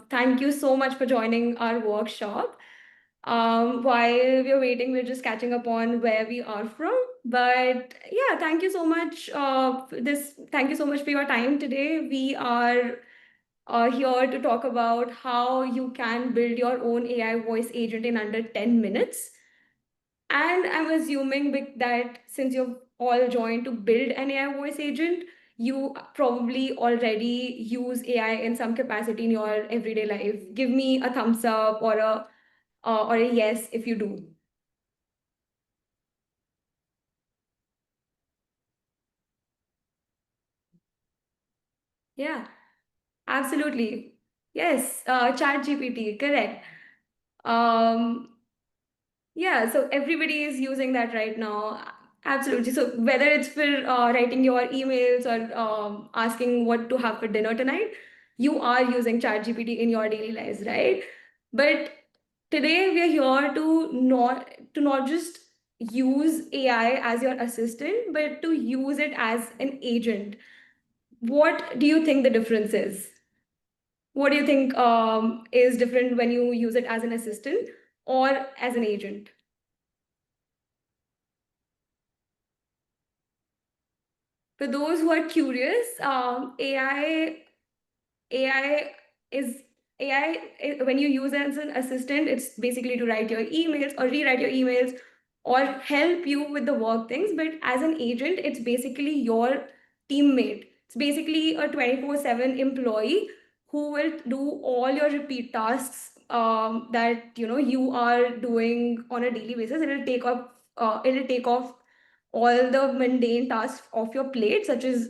Thank you so much for joining our workshop. While we're waiting, we're just catching up on where we are from. But yeah, thank you so much. Thank you so much for your time today. We are here to talk about how you can build your own AI voice agent in under 10 minutes. And I'm assuming that since you've all joined to build an AI voice agent, you probably already use AI in some capacity in your everyday life. Give me a thumbs up or a yes if you do. Yeah, absolutely. Yes, Chat GPT, correct. Um, Yeah, so everybody is using that right now. Absolutely. So whether it's for writing your emails or asking what to have for dinner tonight, you are using ChatGPT in your daily lives, right? But today we are here to not just use AI as your assistant, but to use it as an agent. What do you think the difference is? What do you think is different when you use it as an assistant or as an agent? For those who are curious, AI is when you use it as an assistant, it's basically to write your emails or rewrite your emails or help you with the work things. But as an agent, it's basically your teammate. It's basically a 24/7 employee who will do all your repeat tasks that you are doing on a daily basis. It'll take off all the mundane tasks off your plate, such as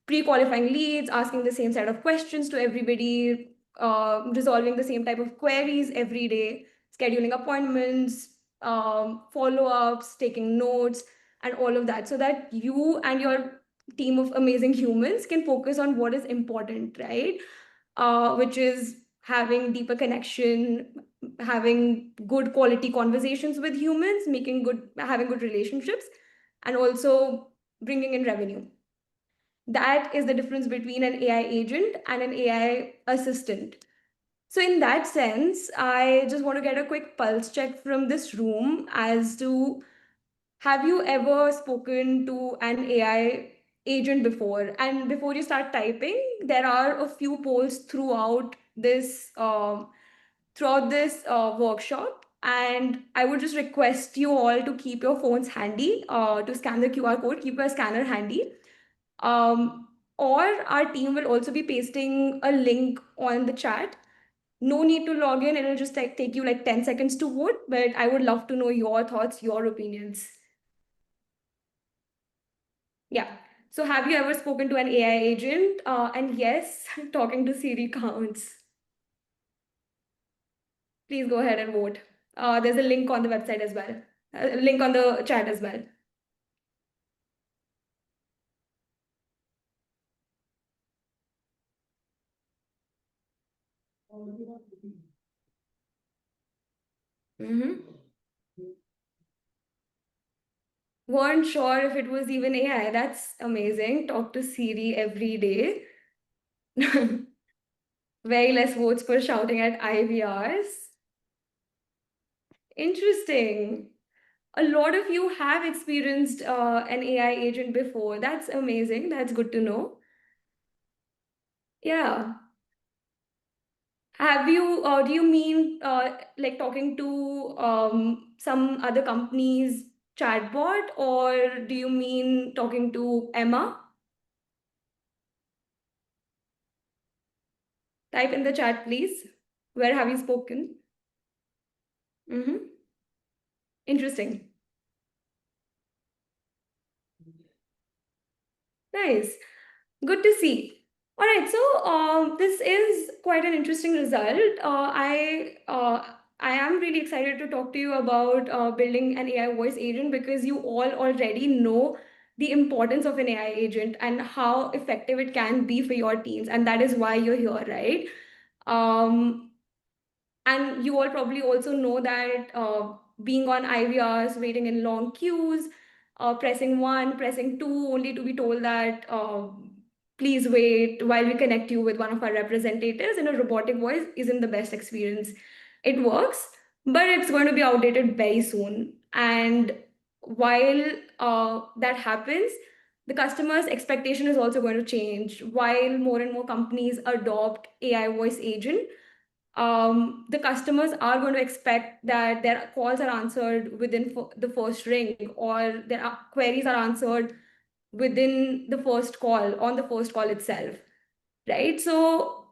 pre-qualifying leads, asking the same set of questions to everybody, resolving the same type of queries every day, scheduling appointments, follow-ups, taking notes, and all of that, so that you and your team of amazing humans can focus on what is important, right? Which is having deeper connection, having good quality conversations with humans, having good relationships, and also bringing in revenue. That is the difference between an AI agent and an AI assistant. So, in that sense, I just want to get a quick pulse check from this room as to, have you ever spoken to an AI agent before? And before you start typing, there are a few polls throughout this workshop. And I would just request you all to keep your phones handy, to scan the QR code, keep your scanner handy. Or our team will also be pasting a link on the chat. No need to log in, it'll just take you like 10 seconds to vote, but I would love to know your thoughts, your opinions. Yeah. So have you ever spoken to an AI agent? And yes, talking to Siri counts. Please go ahead and vote. There's a link on the website as well, a link on the chat as well. Mm-hmm. Weren't sure if it was even AI. That's amazing. Talk to Siri every day. Very less votes for shouting at IVRs. Interesting. A lot of you have experienced an AI agent before. That's amazing. That's good to know. Yeah. Do you mean like talking to some other company's chatbot, or do you mean talking to Emma? Type in the chat, please. Where have you spoken? Mm-hmm. Interesting. Nice. Good to see. All right, so this is quite an interesting result. I am really excited to talk to you about building an AI voice agent, because you all already know the importance of an AI agent and how effective it can be for your teams, and that is why you're here, right? Um, and you all probably also know that being on IVRs, waiting in long queues, pressing one, pressing two, only to be told that please wait while we connect you with one of our representatives in a robotic voice isn't the best experience. It works, but it's going to be outdated very soon. And while that happens, the customer's expectation is also going to change. While more and more companies adopt AI voice agent, the customers are going to expect that their calls are answered within the first ring, or their queries are answered within the first call, on the first call itself, right? So,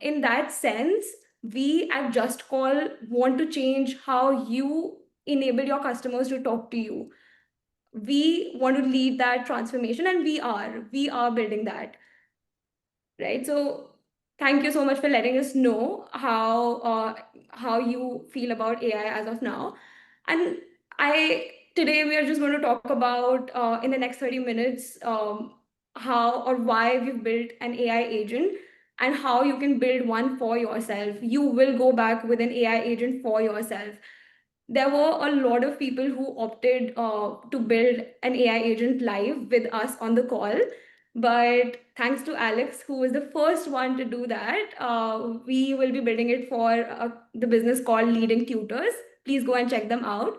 in that sense, we at Just Call want to change how you enable your customers to talk to you. We want to lead that transformation, and we are building that, right? So thank you so much for letting us know how you feel about AI as of now. And I today we are just going to talk about in the next 30 minutes how or why we've built an AI agent and how you can build one for yourself. You will go back with an AI agent for yourself. There were a lot of people who opted to build an AI agent live with us on the call. But thanks to Alex, who was the first one to do that, we will be building it for the business called Leading Tutors. Please go and check them out.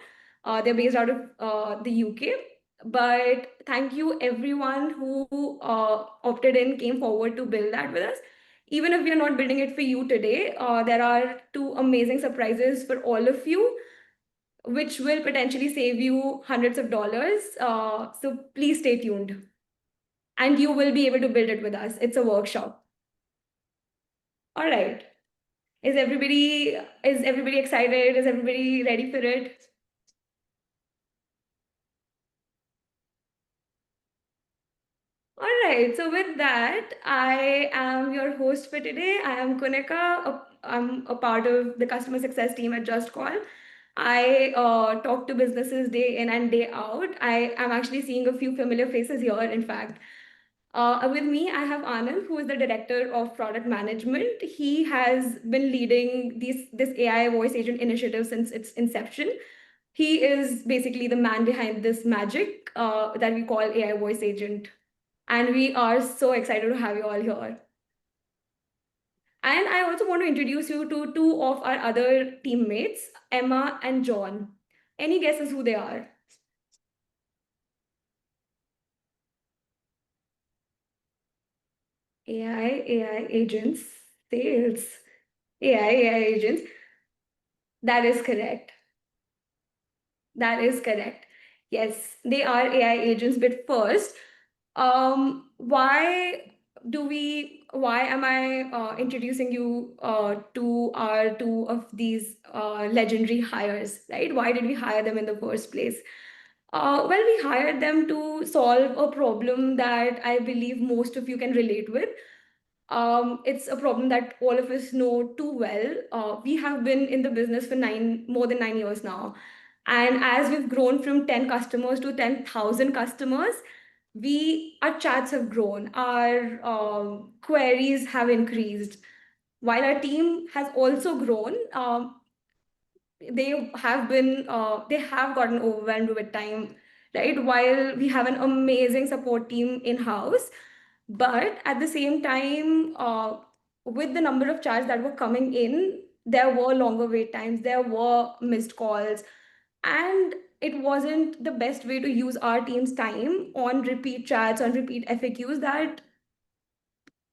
They're based out of the UK. But thank you, everyone who opted in, came forward to build that with us. Even if we are not building it for you today, there are two amazing surprises for all of you, which will potentially save you hundreds of dollars. So please stay tuned. And you will be able to build it with us. It's a workshop. All right. Is everybody excited? Is everybody ready for it? All right. So with that, I am your host for today. I am Kunika. I'm a part of the customer success team at Just Call. I talk to businesses day in and day out. I am actually seeing a few familiar faces here, in fact. With me, I have Anand, who is the director of product management. He has been leading this AI voice agent initiative since its inception. He is basically the man behind this magic that we call AI voice agent. And we are so excited to have you all here. And I also want to introduce you to two of our other teammates, Emma and John. Any guesses who they are? AI agents, sales, AI agents. That is correct. That is correct. Yes, they are AI agents. But first, why am I introducing you to our two of these legendary hires, right? Why did we hire them in the first place? Well, we hired them to solve a problem that I believe most of you can relate with. It's a problem that all of us know too well. We have been in the business for more than 9 years now. And as we've grown from 10 customers to 10,000 customers, our chats have grown, our queries have increased. While our team has also grown, they have gotten overwhelmed with time, right? While we have an amazing support team in house, but at the same time, with the number of chats that were coming in, there were longer wait times, there were missed calls, and it wasn't the best way to use our team's time on repeat chats, on repeat FAQs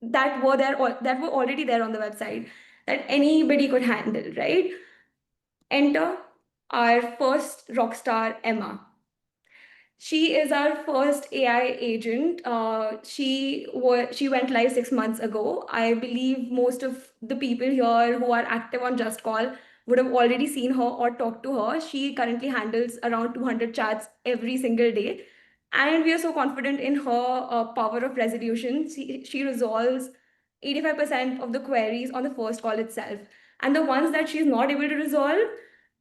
that were already there on the website that anybody could handle, right? Enter our first rock star, Emma. She is our first AI agent. She went live 6 months ago. I believe most of the people here who are active on Just Call would have already seen her or talked to her. She currently handles around 200 chats every single day, and we are so confident in her power of resolution. She resolves 85% of the queries on the first call itself, and the ones that she's not able to resolve,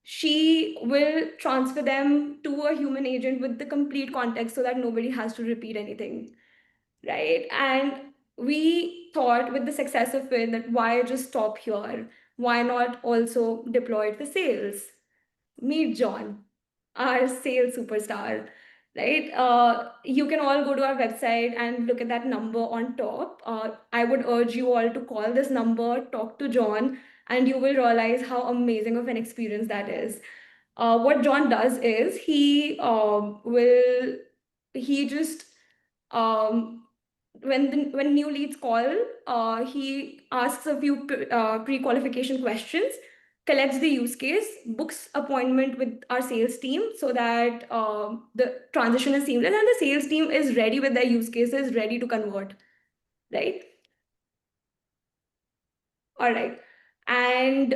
she will transfer them to a human agent with the complete context so that nobody has to repeat anything, right? And we thought with the success of it that why just stop here? Why not also deploy it for sales? Meet John, our sales superstar. right? You can all go to our website and look at that number on top. I would urge you all to call this number, talk to John, and you will realize how amazing of an experience that is. What John does is he just um, when new leads call, he asks a few pre-qualification questions, collects the use case, books appointment with our sales team so that the transition is seamless and the sales team is ready with their use cases, ready to convert, right? All right. And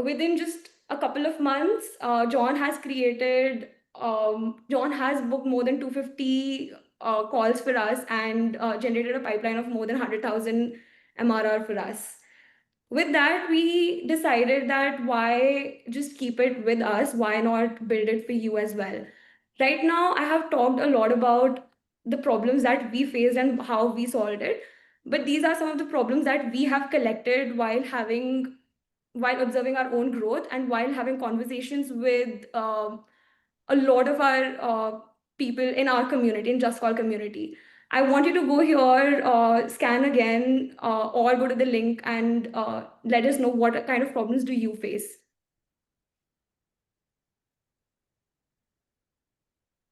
within just a couple of months, John has booked more than 250 calls for us and generated a pipeline of more than 100,000 MRR for us. With that, we decided that why just keep it with us? Why not build it for you as well? Right now, I have talked a lot about the problems that we faced and how we solved it. But these are some of the problems that we have collected while observing our own growth and while having conversations with a lot of our people in our community, in Just Call community. I want you to go here, scan again, or go to the link and let us know what kind of problems do you face.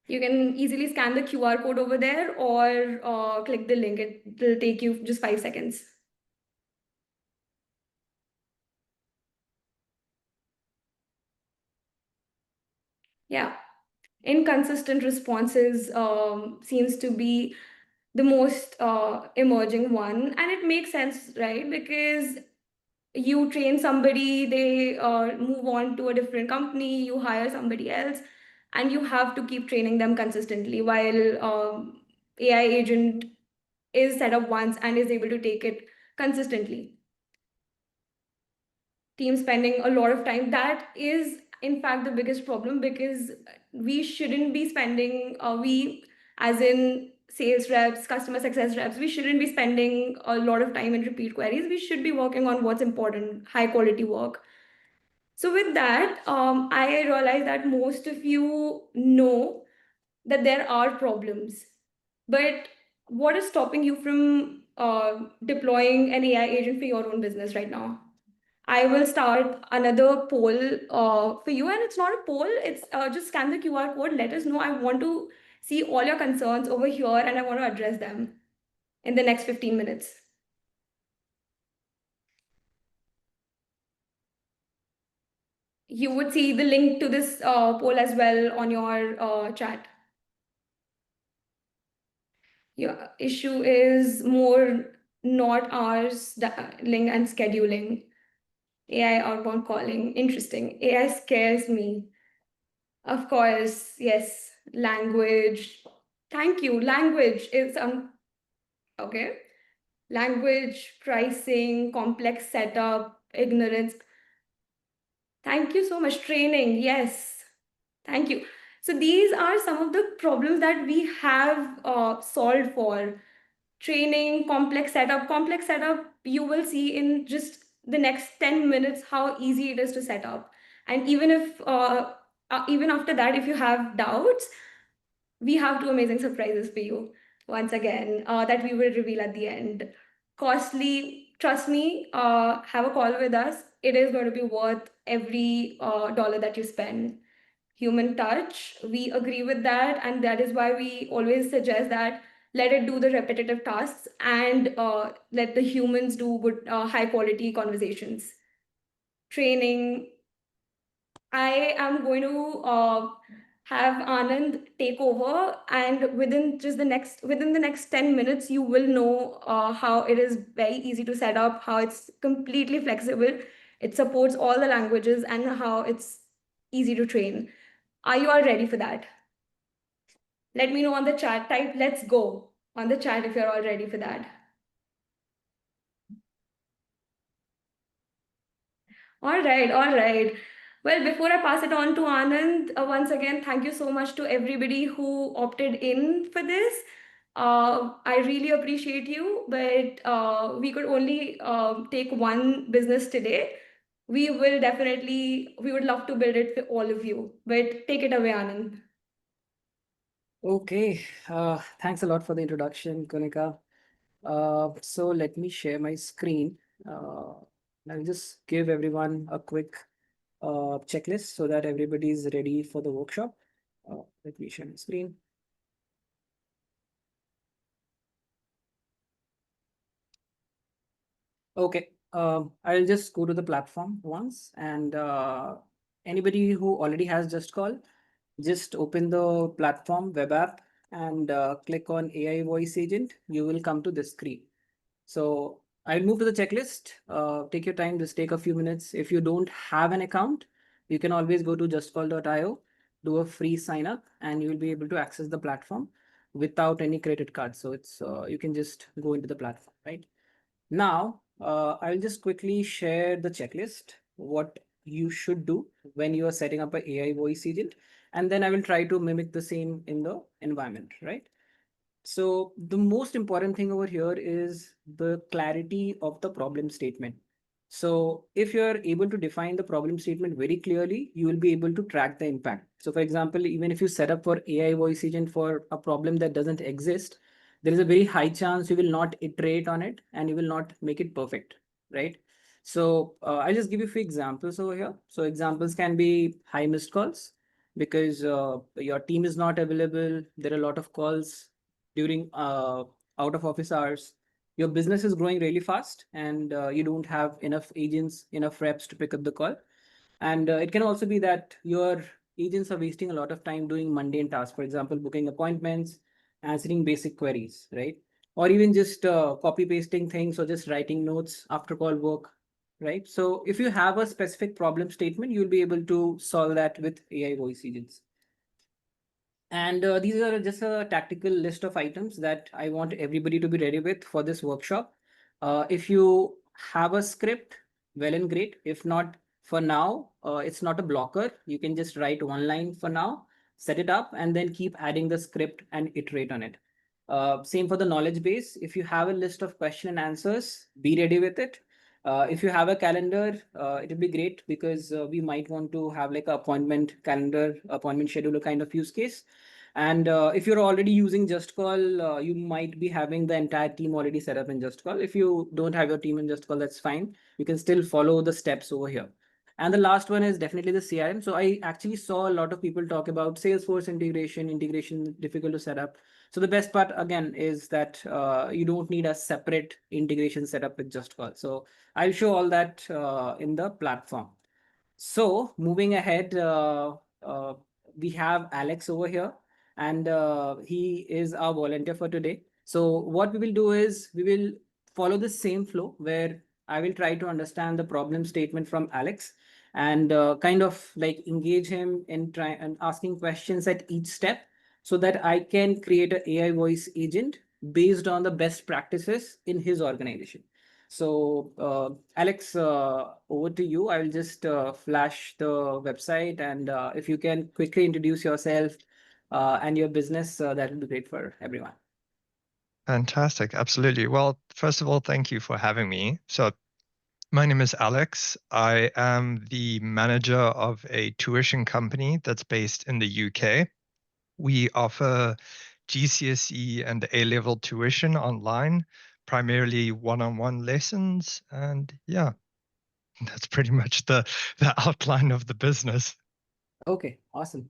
You can easily scan the QR code over there or click the link. It will take you just 5 seconds. Yeah. Inconsistent responses seems to be the most emerging one. And it makes sense, right? Because you train somebody, they move on to a different company, you hire somebody else, and you have to keep training them consistently while AI agent is set up once and is able to take it consistently. Team spending a lot of time. That is, in fact, the biggest problem because we shouldn't be spending, as in sales reps, customer success reps, we shouldn't be spending a lot of time in repeat queries. We should be working on what's important, high quality work. So, with that, I realize that most of you know that there are problems. But what is stopping you from deploying an AI agent for your own business right now? I will start another poll for you, and it's not a poll, it's just scan the QR code. Let us know. I want to see all your concerns over here and I want to address them in the next 15 minutes. You would see the link to this poll as well on your chat. Your issue is more not ours, dialing and scheduling. AI outbound calling. Interesting. AI scares me. Of course, yes. Language. Thank you. Language is okay. Language, pricing, complex setup, ignorance. Thank you so much. Training. Yes. Thank you. So these are some of the problems that we have solved for. Training, complex setup, you will see in just the next 10 minutes how easy it is to set up. And even after that, if you have doubts, we have two amazing surprises for you once again that we will reveal at the end. Costly, trust me, have a call with us. It is going to be worth every dollar that you spend. Human touch, we agree with that, and that is why we always suggest that let it do the repetitive tasks and let the humans do good, high quality conversations. Training, I am going to have Anand take over, and within the next 10 minutes, you will know how it is very easy to set up, how it's completely flexible, it supports all the languages, and how it's easy to train. Are you all ready for that? Let me know on the chat. Type "let's go" on the chat if you're all ready for that. All right, all right. Well, before I pass it on to Anand, once again, thank you so much to everybody who opted in for this. I really appreciate you, but we could only take one business today. We would love to build it for all of you. But take it away, Anand. Okay, thanks a lot for the introduction, Konika. So let me share my screen. Uh, I'll just give everyone a quick checklist so that everybody is ready for the workshop. Let me share my screen. Okay, I'll just go to the platform once, and anybody who already has Just Call, just open the platform web app and click on AI voice agent. You will come to this screen. So I'll move to the checklist. Take your time, just take a few minutes. If you don't have an account, you can always go to justcall.io, do a free sign up, and you will be able to access the platform without any credit card. So it's you can just go into the platform, right? Now, I'll just quickly share the checklist, what you should do when you are setting up a AI voice agent, and then I will try to mimic the same in the environment, right? So the most important thing over here is the clarity of the problem statement. So if you're able to define the problem statement very clearly, you will be able to track the impact. So for example, even if you set up for AI voice agent for a problem that doesn't exist, there is a very high chance you will not iterate on it and you will not make it perfect, right? So I'll just give you a few examples over here. So examples can be high missed calls because your team is not available. There are a lot of calls during out of office hours. Your business is growing really fast and you don't have enough agents, enough reps to pick up the call. And it can also be that your agents are wasting a lot of time doing mundane tasks, for example, booking appointments, answering basic queries, right? Or even just copy pasting things or just writing notes after call work, right? So if you have a specific problem statement, you'll be able to solve that with AI voice agents. And these are just a tactical list of items that I want everybody to be ready with for this workshop. If you have a script, well and great. If not, for now, it's not a blocker. You can just write one line for now, set it up, and then keep adding the script and iterate on it. Same for the knowledge base. If you have a list of question and answers, be ready with it. If you have a calendar, it would be great because we might want to have like a appointment calendar, appointment scheduler kind of use case. And if you're already using Just Call, you might be having the entire team already set up in Just Call. If you don't have your team in Just Call, that's fine. You can still follow the steps over here. And the last one is definitely the CRM. So I actually saw a lot of people talk about Salesforce integration, integration difficult to set up. So the best part again is that you don't need a separate integration setup with Just Call. So I'll show all that in the platform. So moving ahead, we have Alex over here, and he is our volunteer for today. So what we will do is we will follow the same flow where I will try to understand the problem statement from Alex and kind of like engage him in try and asking questions at each step so that I can create an AI voice agent based on the best practices in his organization. So, Alex, over to you. I will just flash the website, and if you can quickly introduce yourself and your business, that will be great for everyone. Fantastic. Absolutely. Well, first of all, thank you for having me. So, my name is Alex. I am the manager of a tuition company that's based in the UK. We offer GCSE and A-level tuition online, primarily one-on-one lessons. And yeah, that's pretty much the outline of the business. Okay, awesome.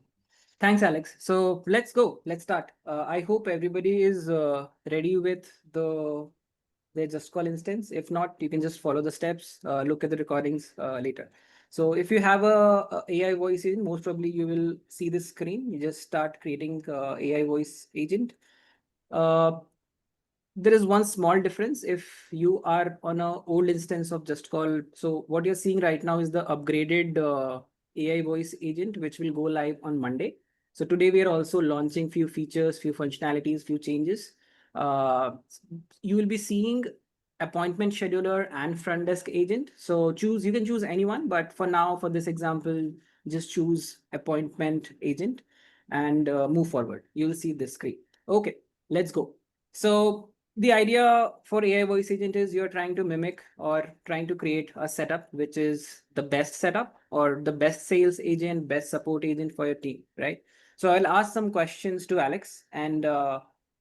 Thanks, Alex. So let's go. Let's start. I hope everybody is ready with the Just Call instance. If not, you can just follow the steps, look at the recordings later. So if you have a AI voice agent, most probably you will see this screen. You just start creating AI voice agent. Uh, there is one small difference if you are on a old instance of Just Call. So what you're seeing right now is the upgraded AI voice agent, which will go live on Monday. So today we are also launching few features, few functionalities, few changes. Uh, you will be seeing appointment scheduler and front desk agent. So you can choose anyone, but for now, for this example, just choose appointment agent and move forward. You'll see this screen. Okay, let's go. So the idea for AI voice agent is you're trying to mimic or trying to create a setup which is the best setup or the best sales agent, best support agent for your team, right? So I'll ask some questions to Alex, and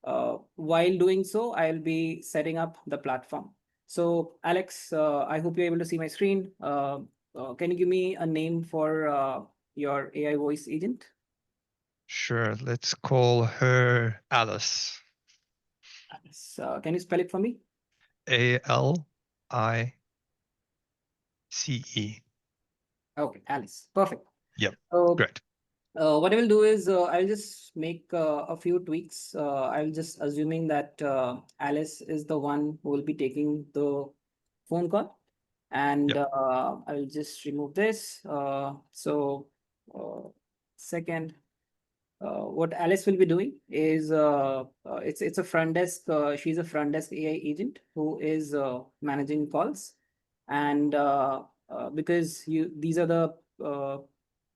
while doing so, I'll be setting up the platform. So Alex, I hope you're able to see my screen. Can you give me a name for your AI voice agent? Sure. Let's call her Alice. Alice, can you spell it for me? ALICE. Okay, Alice. Perfect. Yep. So Great. what I will do is I'll just make a few tweaks. I'll just assuming that Alice is the one who will be taking the phone call, and Yep. I'll just remove this. Uh, second, what Alice will be doing is it's a front desk. She's a front desk AI agent who is managing calls, and because you these are the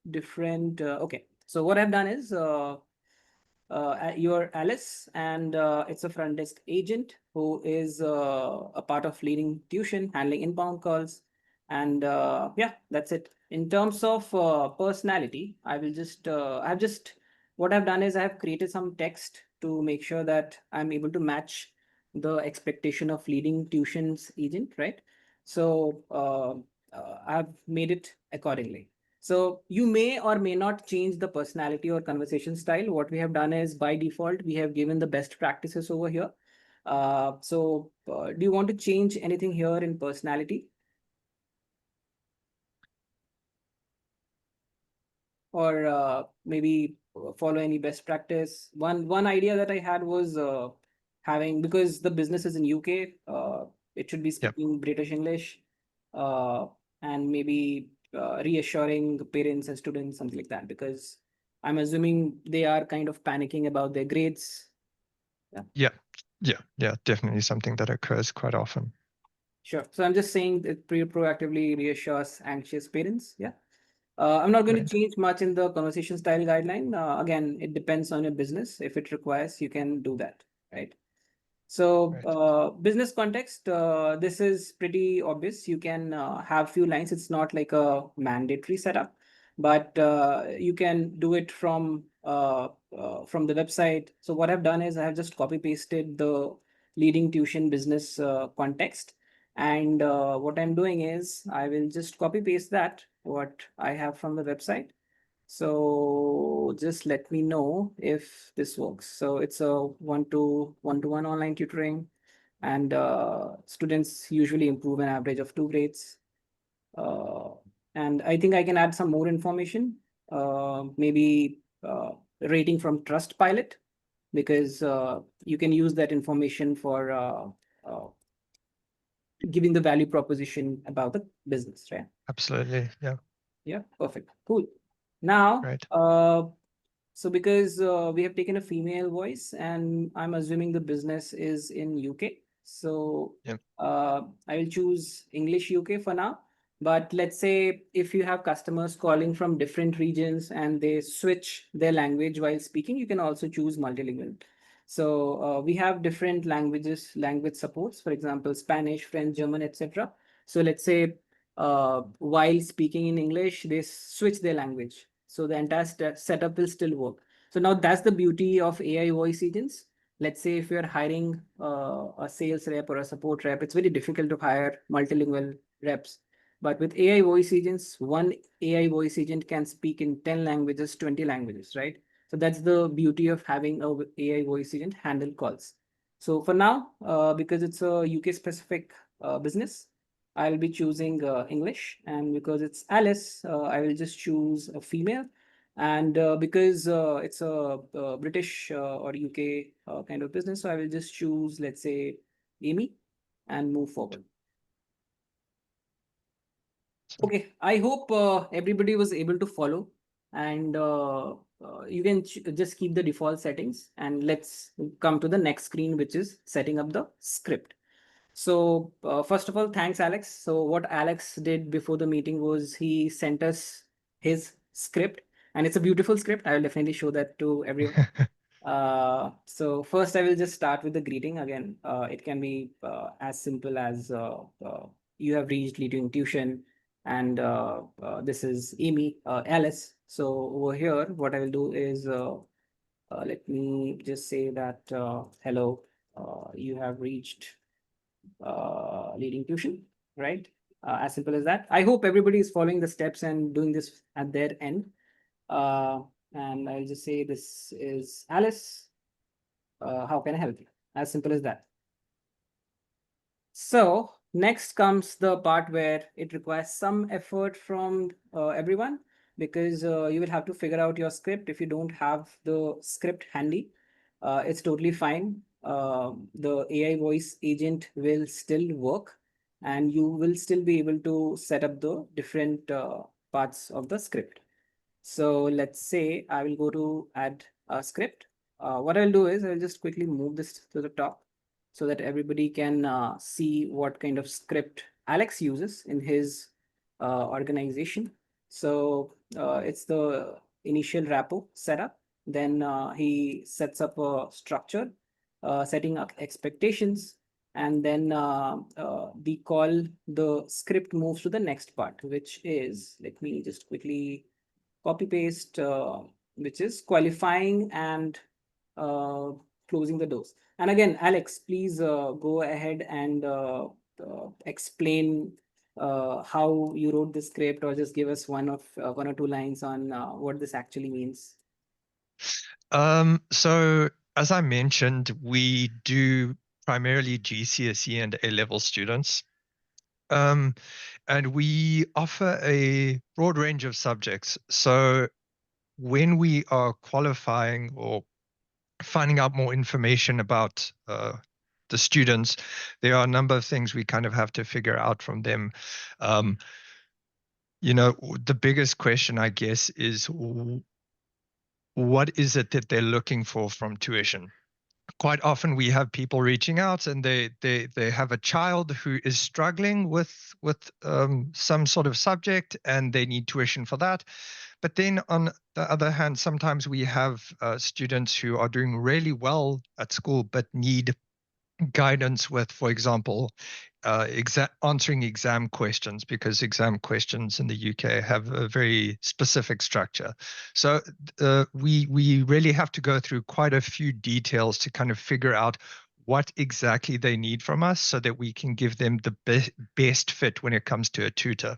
different. Okay, so what I've done is you're Alice, and it's a front desk agent who is a part of leading tuition, handling inbound calls, and yeah, that's it. In terms of personality, I've just what I've done is I've created some text to make sure that I'm able to match the expectation of leading tuitions agent, right? So I've made it accordingly. So you may or may not change the personality or conversation style. What we have done is by default, we have given the best practices over here. Do you want to change anything here in personality? Or maybe follow any best practice? One idea that I had was having, because the business is in UK, it should be Yep. speaking British English, uh, and maybe reassuring parents and students, something like that, because I'm assuming they are kind of panicking about their grades. Yeah, Yeah. Yeah. Yeah. Definitely something that occurs quite often. sure. So I'm just saying that proactively reassures anxious parents. Yeah. I'm not going to Great. change much in the conversation style guideline. Again, it depends on your business. If it requires, you can do that, right? So, Great. business context, this is pretty obvious. You can have few lines. It's not like a mandatory setup, but you can do it from the website. So what I've done is I have just copy pasted the leading tuition business context. And what I'm doing is I will just copy paste that, what I have from the website. So just let me know if this works. So it's a one-to-one online tutoring, and students usually improve an average of 2 grades. Uh, and I think I can add some more information, maybe rating from Trustpilot, because you can use that information for uh, giving the value proposition about the business, right? Absolutely. Yeah. Yeah, perfect. Cool. Now, Great. so because we have taken a female voice, and I'm assuming the business is in UK, so Yep. I will choose English UK for now. But let's say if you have customers calling from different regions and they switch their language while speaking, you can also choose multilingual. So we have different language supports, for example, Spanish, French, German, etc. So let's say while speaking in English, they switch their language. So the entire setup will still work. So now that's the beauty of AI voice agents. Let's say if you're hiring a sales rep or a support rep, it's very difficult to hire multilingual reps. But with AI voice agents, one AI voice agent can speak in 10 languages, 20 languages, right? So that's the beauty of having a AI voice agent handle calls. So for now, because it's a UK specific business, I'll be choosing English, and because it's Alice, I will just choose a female. And because it's a, British or UK kind of business, so I will just choose, let's say, Amy, and move forward. So, Okay, I hope everybody was able to follow, and you can just keep the default settings, and let's come to the next screen, which is setting up the script. So first of all, thanks, Alex. So what Alex did before the meeting was he sent us his script, and it's a beautiful script. I will definitely show that to everyone. So first, I will just start with the greeting. Again, it can be as simple as you have reached leading tuition. and this is Amy, Alice. So over here, what I will do is let me just say that hello, you have reached leading tuition, right? As simple as that. I hope everybody is following the steps and doing this at their end. Uh, and I'll just say this is Alice. How can I help you? As simple as that. So next comes the part where it requires some effort from everyone, because you will have to figure out your script. If you don't have the script handy, it's totally fine. The AI voice agent will still work, and you will still be able to set up the different parts of the script. So let's say I will go to add a script. What I'll do is I'll just quickly move this to the top so that everybody can see what kind of script Alex uses in his organization. So it's the initial repo setup. Then he sets up a structure, setting up expectations, and then the script moves to the next part, which is, let me just quickly copy paste, which is qualifying and uh, closing the doors. And again, Alex, please go ahead and explain how you wrote the script, or just give us one or two lines on what this actually means. So as I mentioned, we do primarily GCSE and A-level students. And we offer a broad range of subjects. So when we are qualifying or finding out more information about the students, there are a number of things we kind of have to figure out from them. The biggest question, I guess, is what is it that they're looking for from tuition? Quite often we have people reaching out and they have a child who is struggling with some sort of subject and they need tuition for that. But then on the other hand, sometimes we have students who are doing really well at school but need guidance with, for example, answering exam questions, because exam questions in the UK have a very specific structure. So we really have to go through quite a few details to kind of figure out what exactly they need from us so that we can give them the best fit when it comes to a tutor.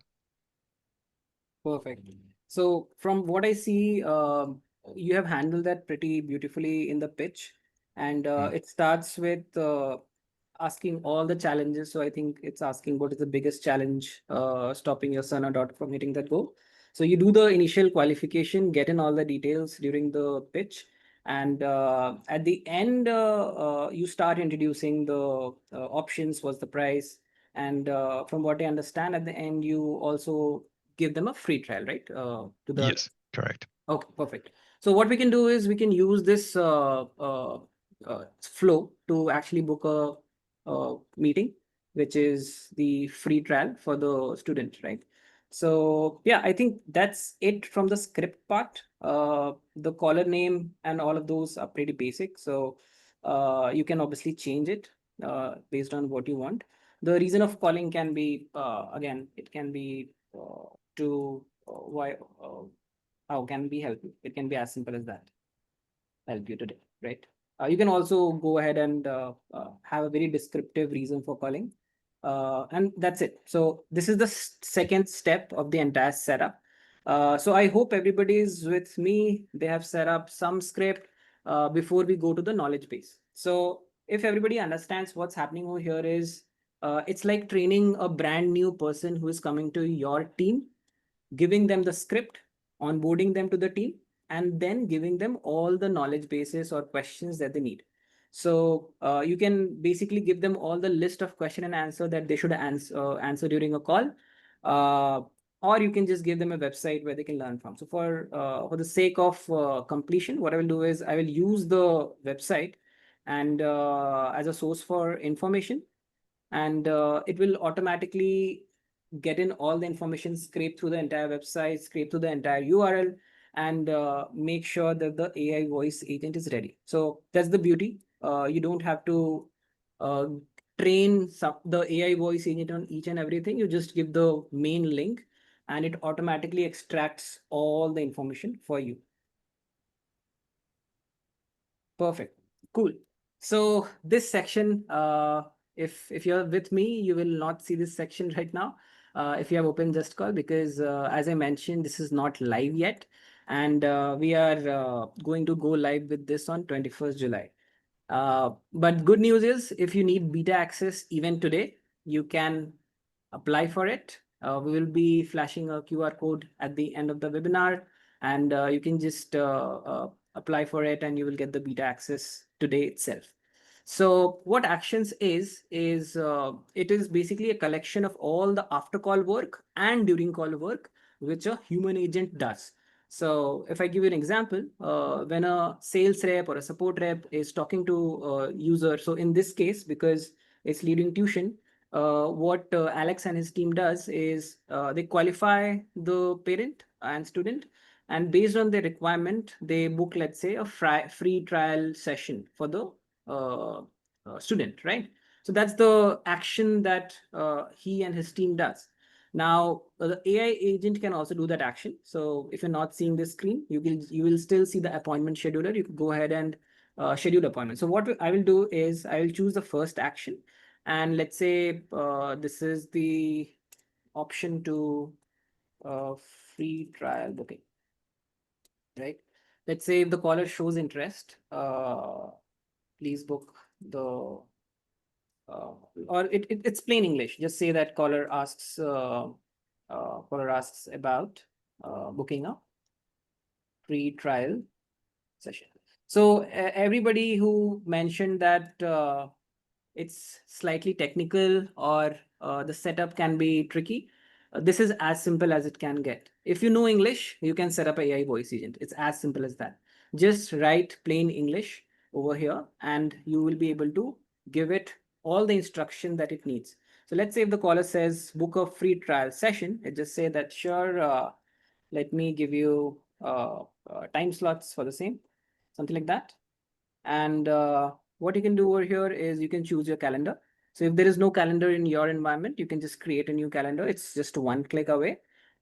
Perfect. So from what I see, you have handled that pretty beautifully in the pitch, and it starts with asking all the challenges. So I think it's asking what is the biggest challenge stopping your son or daughter from hitting that goal. So you do the initial qualification, get in all the details during the pitch, and at the end, you start introducing the options, what's the price, and from what I understand, at the end you also give them a free trial, right? To the Yes, correct. Okay, perfect. So what we can do is we can use this flow to actually book a meeting, which is the free trial for the student, right? So yeah, I think that's it from the script part. The caller name and all of those are pretty basic. So you can obviously change it based on what you want. The reason of calling can be, again, it can be to why how can we help you? It can be as simple as that. Help you today, right? You can also go ahead and have a very descriptive reason for calling. And that's it. So this is the second step of the entire setup. So I hope everybody is with me. They have set up some script before we go to the knowledge base. So if everybody understands what's happening over here is, it's like training a brand new person who is coming to your team, giving them the script, onboarding them to the team, and then giving them all the knowledge bases or questions that they need. So you can basically give them all the list of question and answer that they should answer during a call, uh, or you can just give them a website where they can learn from. So for the sake of completion, what I will do is I will use the website and as a source for information, and it will automatically get in all the information, scrape through the entire website, scrape through the entire URL, and make sure that the AI voice agent is ready. So that's the beauty. You don't have to uh, train the AI voice agent on each and everything. You just give the main link, and it automatically extracts all the information for you. Perfect. Cool. So this section, if you're with me, you will not see this section right now. If you have opened Just Call, because as I mentioned, this is not live yet, and we are going to go live with this on 21st July. But good news is, if you need beta access even today, you can apply for it. We will be flashing a QR code at the end of the webinar, and you can just apply for it, and you will get the beta access today itself. So what Actions is it is basically a collection of all the after call work and during call work which a human agent does. So if I give you an example, when a sales rep or a support rep is talking to a user, so in this case, because it's leading tuition, what Alex and his team does is they qualify the parent and student, and based on their requirement, they book, let's say, a free trial session for the student, right? So that's the action that he and his team does. Now, the AI agent can also do that action. So if you're not seeing this screen, you will still see the appointment scheduler. You can go ahead and schedule appointment. So what I will do is I will choose the first action, and let's say this is the option to uh, free trial booking, right? Let's say if the caller shows interest, please book the or it's plain English. Just say that caller asks about booking a free trial session. So everybody who mentioned that it's slightly technical or the setup can be tricky, this is as simple as it can get. If you know English, you can set up a AI voice agent. It's as simple as that. Just write plain English over here, and you will be able to give it all the instruction that it needs. So let's say if the caller says book a free trial session, it just say that sure, let me give you time slots for the same, something like that. And what you can do over here is you can choose your calendar. So if there is no calendar in your environment, you can just create a new calendar. It's just one click away.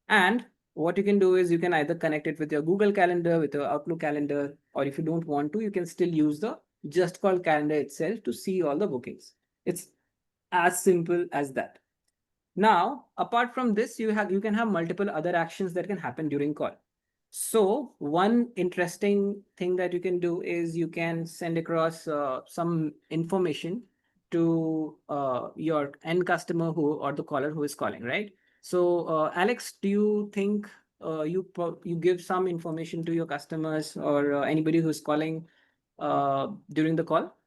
And what you can do is you can either connect it with your Google Calendar, with your Outlook calendar, or if you don't want to, you can still use the Just Call calendar itself to see all the bookings. It's as simple as that. Now, apart from this, you can have multiple other actions that can happen during call. So one interesting thing that you can do is you can send across some information to your end customer who or the caller who is calling, right? So Alex, do you think you give some information to your customers or anybody who's calling during the call?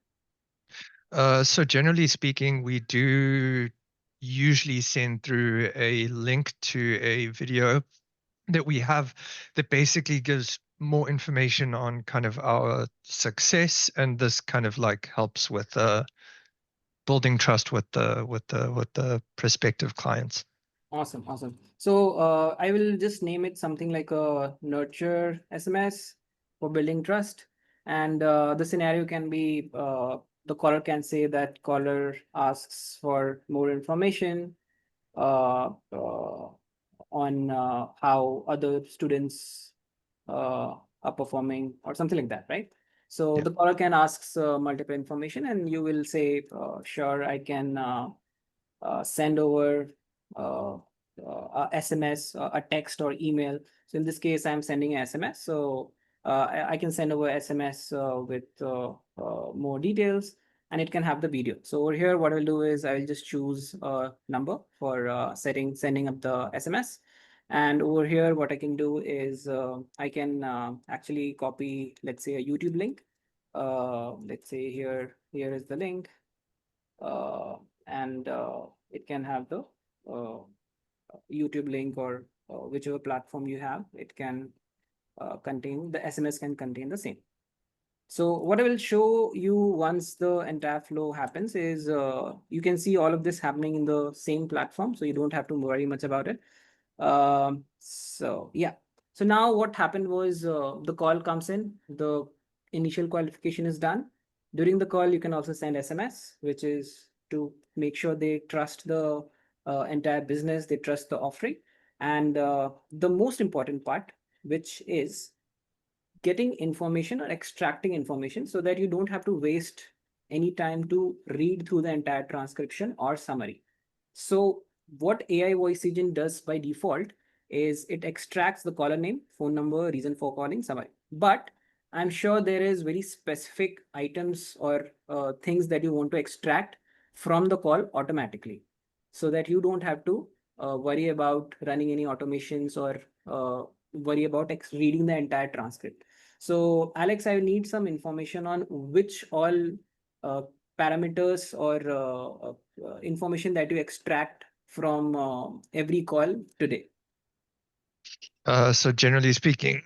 So generally speaking, we do usually send through a link to a video that we have that basically gives more information on kind of our success, and this kind of like helps with building trust with the prospective clients. Awesome, awesome. So I will just name it something like a nurture SMS for building trust. And the scenario can be the caller can say that caller asks for more information uh, uh, on how other students are performing or something like that, right? So Yeah. the caller can ask multiple information, and you will say, sure, I can send over uh, a SMS, a text, or email. So in this case, I'm sending a SMS. So I can send over SMS with more details, and it can have the video. So over here, what I'll do is I'll just choose a number for sending up the SMS. And over here, what I can do is I can actually copy, let's say, a YouTube link. Let's say here is the link, uh, and it can have the uh, YouTube link or whichever platform you have. It can contain the SMS can contain the same. So what I will show you once the entire flow happens is you can see all of this happening in the same platform, so you don't have to worry much about it. So yeah. So now what happened was the call comes in, the initial qualification is done. During the call, you can also send SMS, which is to make sure they trust the entire business, they trust the offering. And the most important part, which is getting information or extracting information so that you don't have to waste any time to read through the entire transcription or summary. So what AI voice agent does by default is it extracts the caller name, phone number, reason for calling, summary. But I'm sure there is very specific items or things that you want to extract from the call automatically, so that you don't have to worry about running any automations or worry about reading the entire transcript. So, Alex, I need some information on which all uh, parameters or information that you extract from every call today. So generally speaking,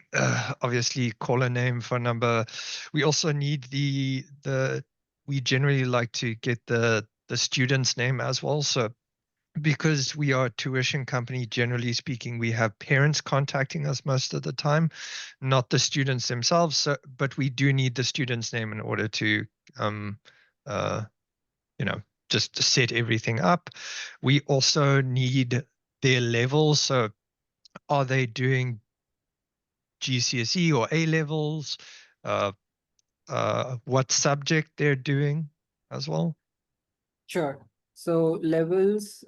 obviously caller name, phone number. We also need we generally like to get the student's name as well. So because we are a tuition company, generally speaking, we have parents contacting us most of the time, not the students themselves. So, but we do need the student's name in order to, uh, just set everything up. We also need their levels. So, are they doing GCSE or A levels? Uh, what subject they're doing as well? Sure. So levels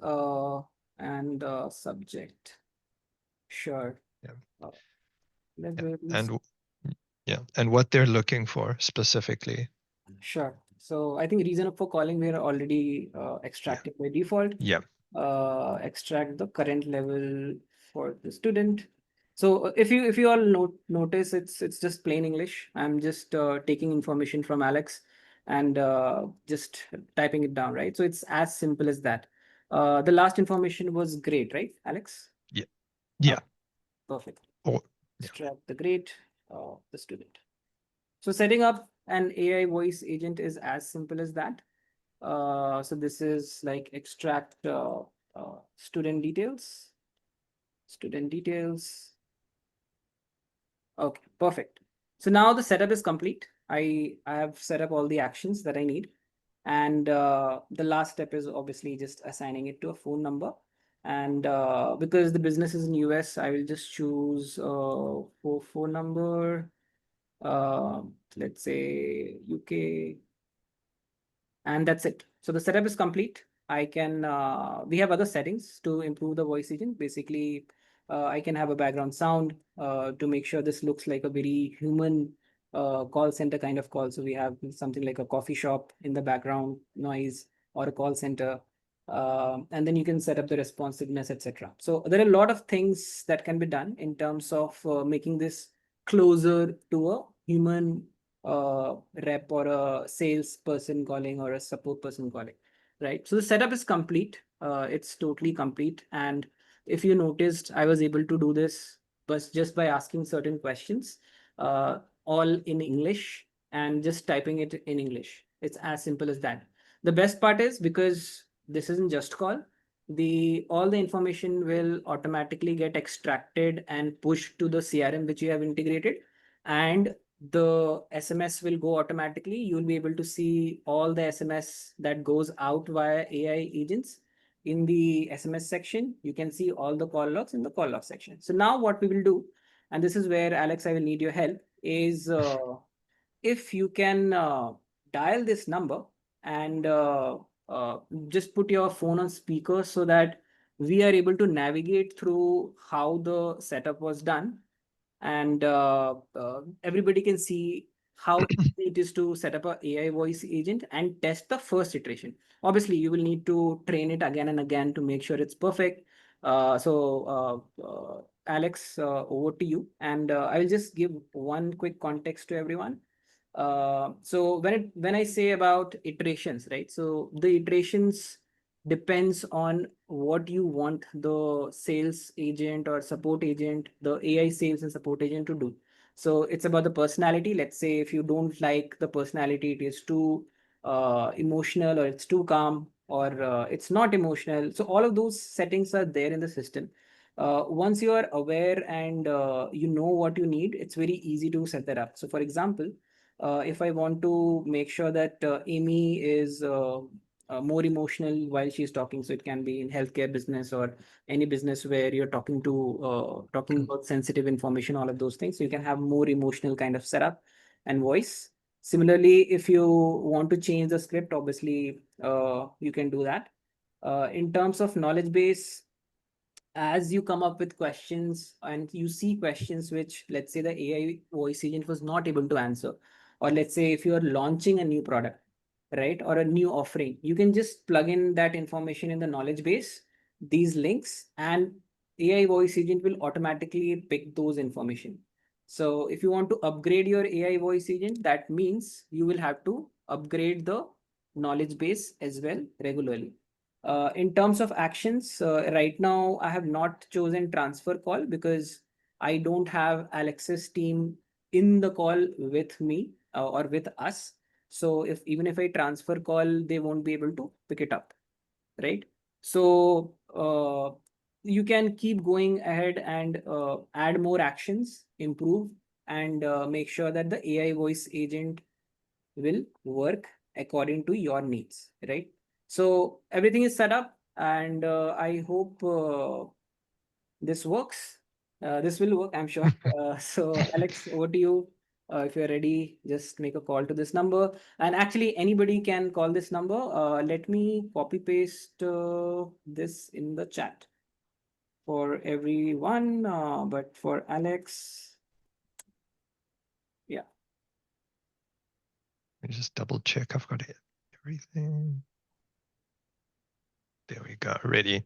and subject. Sure. Yeah. Levels. And yeah, and what they're looking for specifically. Sure. So I think reason for calling we are already extracting by default. Yeah. Extract the current level for the student. So if you all notice, it's just plain English. I'm just taking information from Alex and just typing it down, right? So it's as simple as that. The last information was great, right, Alex? Yeah. Yeah. Perfect. Or yeah. Extract the grade of the student. So setting up an AI voice agent is as simple as that. So this is like extract student details. Student details. Okay, perfect. So now the setup is complete. I have set up all the actions that I need. And the last step is obviously just assigning it to a phone number. And because the business is in US, I will just choose for phone number, uh, let's say UK, and that's it. So the setup is complete. I can, we have other settings to improve the voice agent. Basically, I can have a background sound to make sure this looks like a very human call center kind of call. So we have something like a coffee shop in the background noise or a call center. And then you can set up the responsiveness, etc. So there are a lot of things that can be done in terms of making this closer to a human rep or a salesperson calling or a support person calling, right? So the setup is complete. It's totally complete. And if you noticed, I was able to do this but just by asking certain questions, all in English and just typing it in English. It's as simple as that. The best part is because this isn't just call, the all the information will automatically get extracted and pushed to the CRM which you have integrated, and the SMS will go automatically. You'll be able to see all the SMS that goes out via AI agents in the SMS section. You can see all the call logs in the call log section. So now what we will do, and this is where Alex, I will need your help, is if you can dial this number and just put your phone on speaker so that we are able to navigate through how the setup was done, and everybody can see how easy it is to set up a AI voice agent and test the first iteration. Obviously, you will need to train it again and again to make sure it's perfect. Alex, over to you, and I'll just give one quick context to everyone. So when I say about iterations, right? So the iterations depends on what you want the sales agent or support agent, the AI sales and support agent to do. So it's about the personality. Let's say if you don't like the personality, it is too emotional or it's too calm or it's not emotional. So all of those settings are there in the system. Once you are aware and you know what you need, it's very easy to set that up. So for example, if I want to make sure that Amy is more emotional while she's talking. So it can be in healthcare business or any business where you're talking about sensitive information, all of those things. So you can have more emotional kind of setup and voice. Similarly, if you want to change the script, obviously you can do that. In terms of knowledge base, as you come up with questions and you see questions which, let's say, the AI voice agent was not able to answer, or let's say if you are launching a new product, right, or a new offering, you can just plug in that information in the knowledge base, these links, and AI voice agent will automatically pick those information. So if you want to upgrade your AI voice agent, that means you will have to upgrade the knowledge base as well regularly. In terms of actions, right now I have not chosen transfer call because I don't have Alex's team in the call with me or with us. So if even if I transfer call, they won't be able to pick it up, right? So you can keep going ahead and add more actions, improve, and make sure that the AI voice agent will work according to your needs, right? So everything is set up, and I hope this works. This will work, I'm sure. So Alex, over to you. If you're ready, just make a call to this number. And actually, anybody can call this number. Let me copy paste this in the chat for everyone. But for Alex, yeah. Let me just double check I've got everything. There we go. Ready.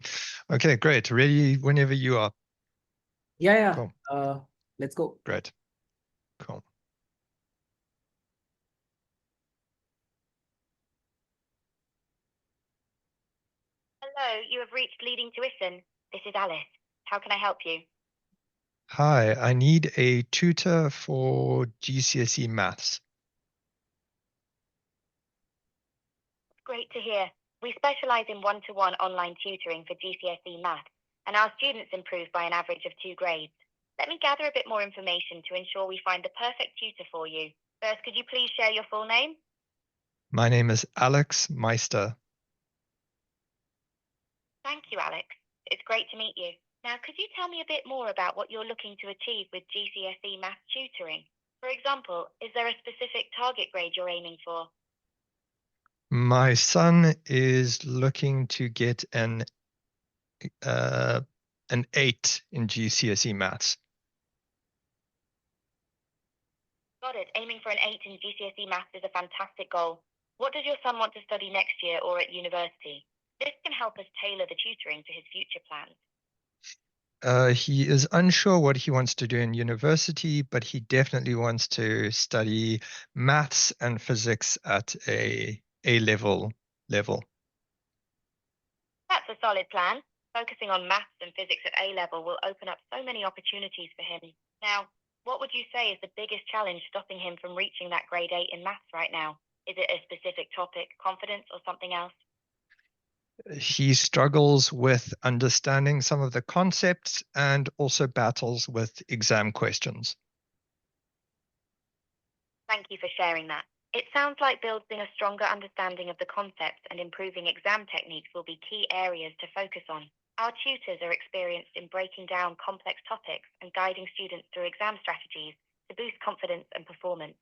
Okay, great. Ready whenever you are. Yeah. Cool. Let's go. Great. Cool. Hello, you have reached Leading Tuition. This is Alice. How can I help you? Hi, I need a tutor for GCSE maths. Great to hear. We specialise in one-to-one online tutoring for GCSE maths, and our students improve by an average of 2 grades. Let me gather a bit more information to ensure we find the perfect tutor for you. First, could you please share your full name? My name is Alex Meister. Thank you, Alex. It's great to meet you. Now, could you tell me a bit more about what you're looking to achieve with GCSE maths tutoring? For example, is there a specific target grade you're aiming for? My son is looking to get an 8 in GCSE maths. Got it. Aiming for an 8 in GCSE maths is a fantastic goal. What does your son want to study next year or at university? This can help us tailor the tutoring to his future plans. He is unsure what he wants to do in university, but he definitely wants to study maths and physics at a A-level level. That's a solid plan. Focusing on maths and physics at A level will open up so many opportunities for him. Now, what would you say is the biggest challenge stopping him from reaching that grade 8 in maths right now? Is it a specific topic, confidence, or something else? He struggles with understanding some of the concepts and also battles with exam questions. Thank you for sharing that. It sounds like building a stronger understanding of the concepts and improving exam techniques will be key areas to focus on. Our tutors are experienced in breaking down complex topics and guiding students through exam strategies to boost confidence and performance.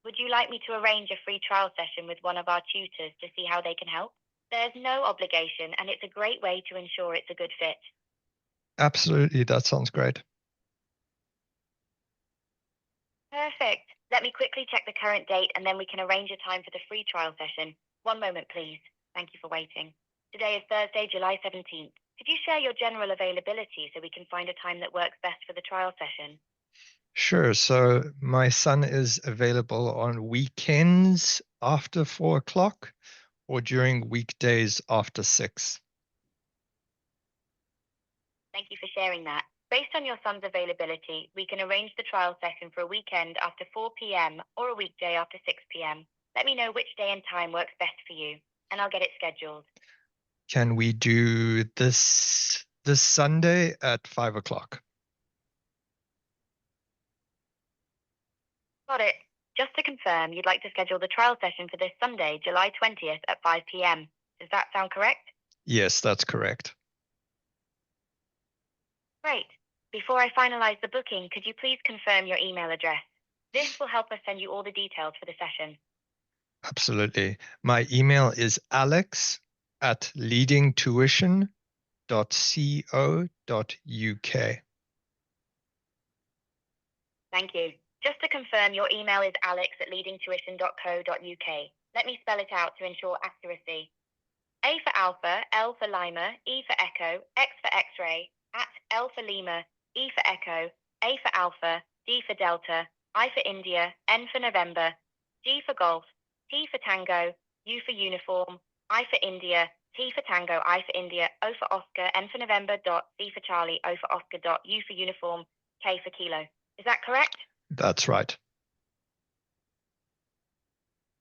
Would you like me to arrange a free trial session with one of our tutors to see how they can help? There's no obligation, and it's a great way to ensure it's a good fit. Absolutely, that sounds great. Perfect. Let me quickly check the current date and then we can arrange a time for the free trial session. One moment, please. Thank you for waiting. Today is Thursday, July 17th. Could you share your general availability so we can find a time that works best for the trial session? Sure. So my son is available on weekends after 4 o'clock or during weekdays after 6. Thank you for sharing that. Based on your son's availability, we can arrange the trial session for a weekend after 4 p.m. or a weekday after 6 p.m. Let me know which day and time works best for you, and I'll get it scheduled. Can we do this Sunday at 5 o'clock? Got it. Just to confirm, you'd like to schedule the trial session for this Sunday, July 20th at 5 p.m. Does that sound correct? Yes, that's correct. Great. Before I finalize the booking, could you please confirm your email address? This will help us send you all the details for the session. Absolutely. My email is alex@leadingtuition.co.uk. Thank you. Just to confirm, your email is alex@leadingtuition.co.uk. Let me spell it out to ensure accuracy. A for Alpha, L for Lima, E for Echo, X for X-ray, at L for Lima, E for Echo, A for Alpha, D for Delta, I for India, N for November, G for Golf, T for Tango, U for Uniform, I for India, T for Tango, I for India, O for Oscar, N for November, dot, C for Charlie, O for Oscar, dot, U for Uniform, K for Kilo. Is that correct? That's right.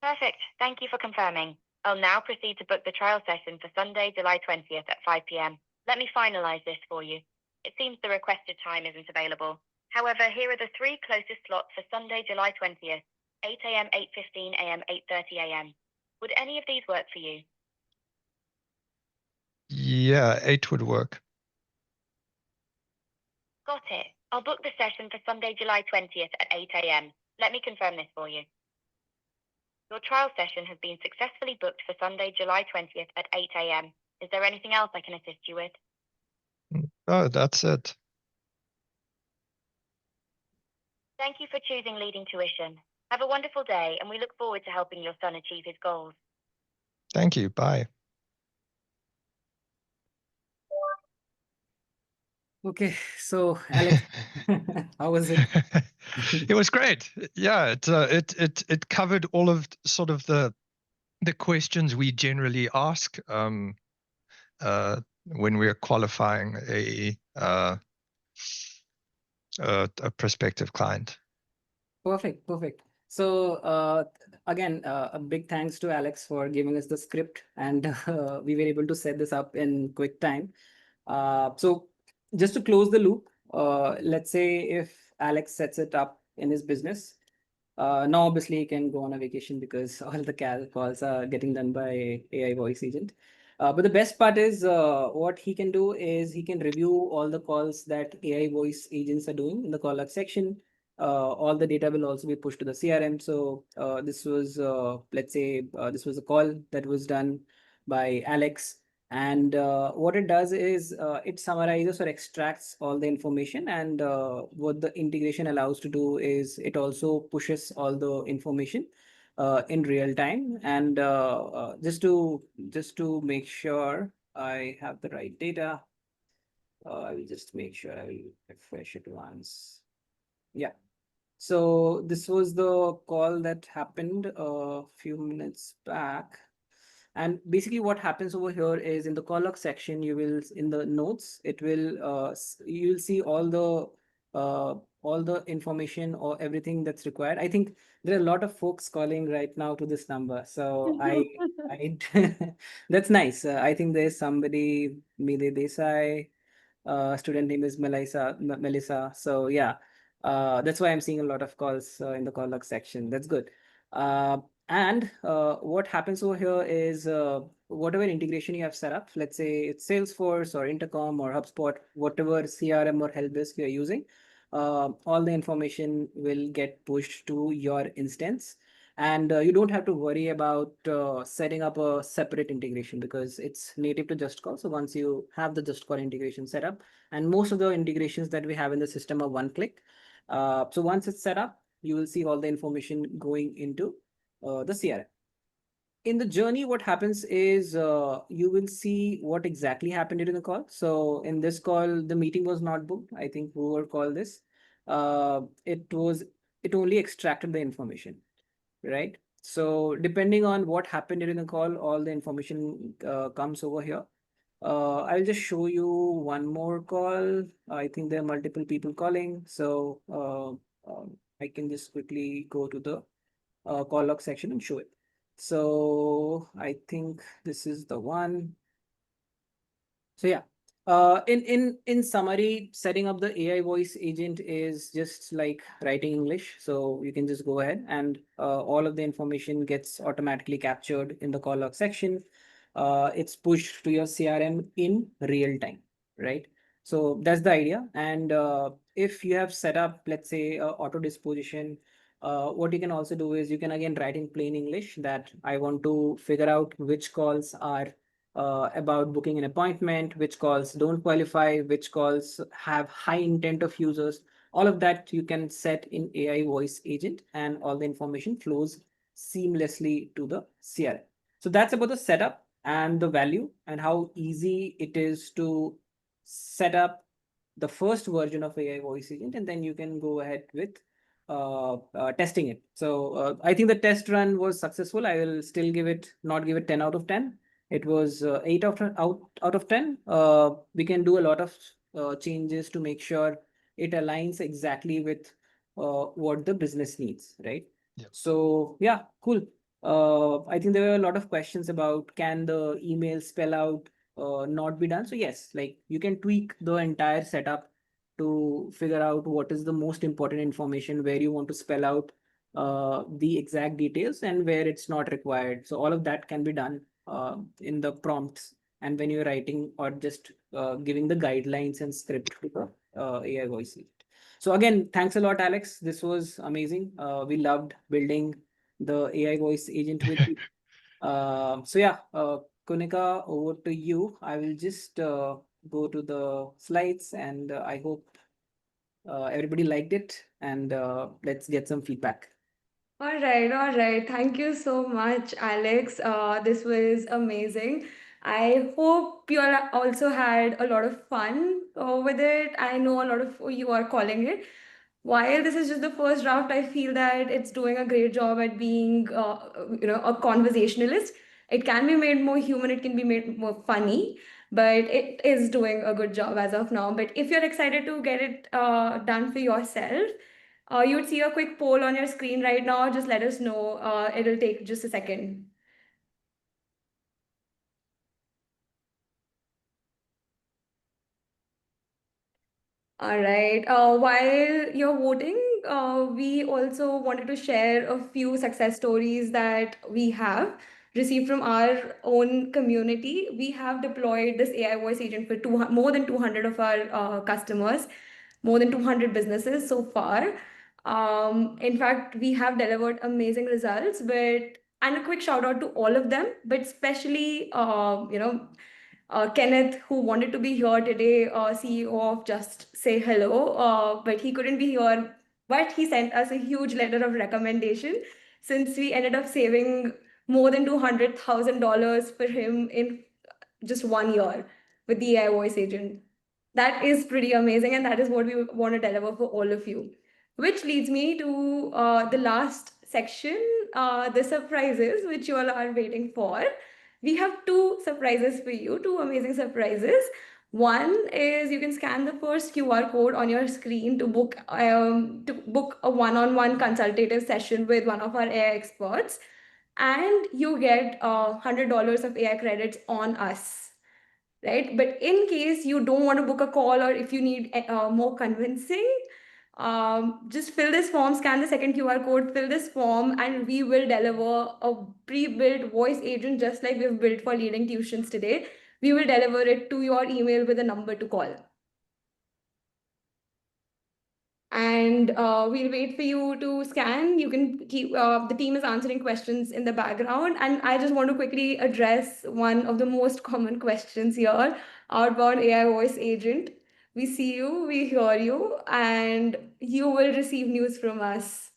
Perfect. Thank you for confirming. I'll now proceed to book the trial session for Sunday, July 20th at 5 p.m. Let me finalize this for you. It seems the requested time isn't available. However, here are the 3 closest slots for Sunday, July 20th, 8 a.m., 8:15 a.m., 8:30 a.m. Would any of these work for you? Yeah, 8 would work. Got it. I'll book the session for Sunday, July 20th at 8 a.m. Let me confirm this for you. Your trial session has been successfully booked for Sunday, July 20th at 8 a.m. Is there anything else I can assist you with? Oh, that's it. Thank you for choosing Leading Tuition. Have a wonderful day, and we look forward to helping your son achieve his goals. Thank you. Bye. Okay, so Alex, how was it? It was great. Yeah, it covered all of sort of the questions we generally ask when we're qualifying a prospective client. Perfect, perfect. So again, a big thanks to Alex for giving us the script, and we were able to set this up in quick time. So just to close the loop, let's say if Alex sets it up in his business, now obviously he can go on a vacation because all the calls are getting done by AI voice agent. But the best part is what he can do is he can review all the calls that AI voice agents are doing in the call log section. All the data will also be pushed to the CRM. So this was, let's say, this was a call that was done by Alex. And what it does is it summarizes or extracts all the information. And what the integration allows to do is it also pushes all the information in real time. And just to make sure I have the right data, I will just make sure I will refresh it once. Yeah. So this was the call that happened a few minutes back. And basically what happens over here is in the call log section, you will, in the notes, it will, you will see all the information or everything that's required. I think there are a lot of folks calling right now to this number. So I, that's nice. I think there's somebody, Mile Desai, student name is Melissa. So yeah, that's why I'm seeing a lot of calls in the call log section. That's good. And what happens over here is whatever integration you have set up, let's say it's Salesforce or Intercom or HubSpot, whatever CRM or help desk you're using, all the information will get pushed to your instance. And you don't have to worry about setting up a separate integration because it's native to Just Call. So once you have the Just Call integration set up, and most of the integrations that we have in the system are one click. So once it's set up, you will see all the information going into the CRM. In the journey, what happens is you will see what exactly happened during the call. So in this call, the meeting was not booked. I think whoever called this, it only extracted the information, right? So depending on what happened during the call, all the information comes over here. I'll just show you one more call. I think there are multiple people calling. So I can just quickly go to the call log section and show it. So I think this is the one. So yeah, in summary, setting up the AI voice agent is just like writing English. So you can just go ahead and all of the information gets automatically captured in the call log section. it's pushed to your CRM in real time, right? So that's the idea. And if you have set up, let's say, auto disposition, what you can also do is you can again write in plain English that I want to figure out which calls are about booking an appointment, which calls don't qualify, which calls have high intent of users. All of that you can set in AI voice agent, and all the information flows seamlessly to the CRM. So that's about the setup and the value and how easy it is to set up the first version of AI voice agent, and then you can go ahead with testing it. So I think the test run was successful. I will still not give it 10 out of 10. It was 8 out of 10. We can do a lot of changes to make sure it aligns exactly with what the business needs, right? Yep. So yeah, cool. I think there were a lot of questions about can the email spell out not be done. So yes, like you can tweak the entire setup to figure out what is the most important information, where you want to spell out the exact details and where it's not required. So all of that can be done in the prompts and when you're writing or just giving the guidelines and script to the AI voice agent. So again, thanks a lot, Alex. This was amazing. We loved building the AI voice agent with you. So yeah, Kunika, over to you. I will just go to the slides, and I hope everybody liked it, and let's get some feedback. All right, all right. Thank you so much, Alex. This was amazing. I hope you all also had a lot of fun with it. I know a lot of you are calling it. While this is just the first draft, I feel that it's doing a great job at being, a conversationalist. It can be made more human. It can be made more funny, but it is doing a good job as of now. But if you're excited to get it done for yourself, you would see a quick poll on your screen right now. Just let us know. It'll take just a second. All right. While you're voting, we also wanted to share a few success stories that we have received from our own community. We have deployed this AI voice agent for more than 200 of our customers, more than 200 businesses so far. In fact, we have delivered amazing results, and a quick shout out to all of them, but especially, Kenneth, who wanted to be here today, CEO of Just Say Hello, but he couldn't be here. But he sent us a huge letter of recommendation since we ended up saving more than $200,000 for him in just 1 year with the AI voice agent. That is pretty amazing, and that is what we want to deliver for all of you. Which leads me to the last section, the surprises, which you all are waiting for. We have two surprises for you, two amazing surprises. One is you can scan the first QR code on your screen to book a one-on-one consultative session with one of our AI experts, and you get $100 of AI credits on us, right? But in case you don't want to book a call, or if you need more convincing, just fill this form, scan the second QR code, fill this form, and we will deliver a pre-built voice agent just like we've built for leading tuitions today. We will deliver it to your email with a number to call. And we'll wait for you to scan. You can keep, the team is answering questions in the background. And I just want to quickly address one of the most common questions here, outbound AI voice agent. We see you, we hear you, and you will receive news from us.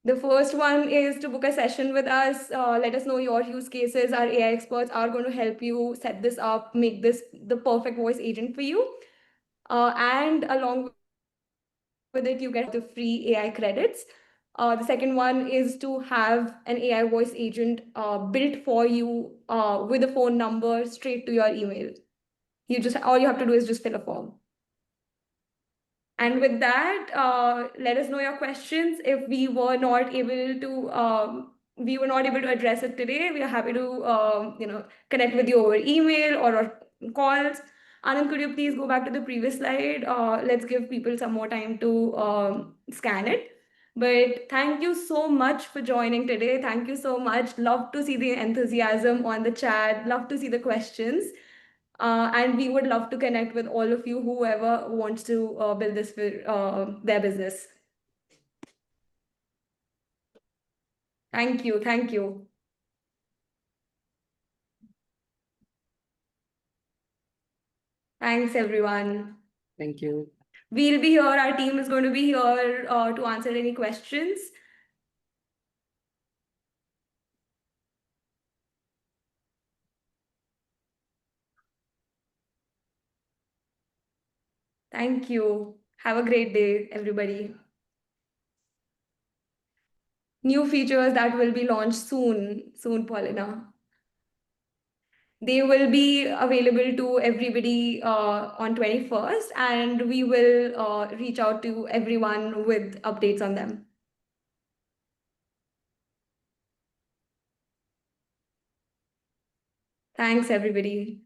The first one is to book a session with us. Let us know your use cases. Our AI experts are going to help you set this up, make this the perfect voice agent for you. And along with it, you get the free AI credits. The second one is to have an AI voice agent built for you with a phone number straight to your email. All you have to do is just fill a form. And with that, let us know your questions. If we were not able to address it today, we are happy to connect with you over email or calls. Anand, could you please go back to the previous slide? Let's give people some more time to scan it. But thank you so much for joining today. Thank you so much. Love to see the enthusiasm on the chat. Love to see the questions. And we would love to connect with all of you, whoever wants to build this for their business. Thank you. Thank you. Thanks, everyone. Thank you. We'll be here. Our team is going to be here to answer any questions. Thank you. Have a great day, everybody. New features that will be launched soon, Paulina. They will be available to everybody on 21st, and we will reach out to everyone with updates on them. Thanks, everybody.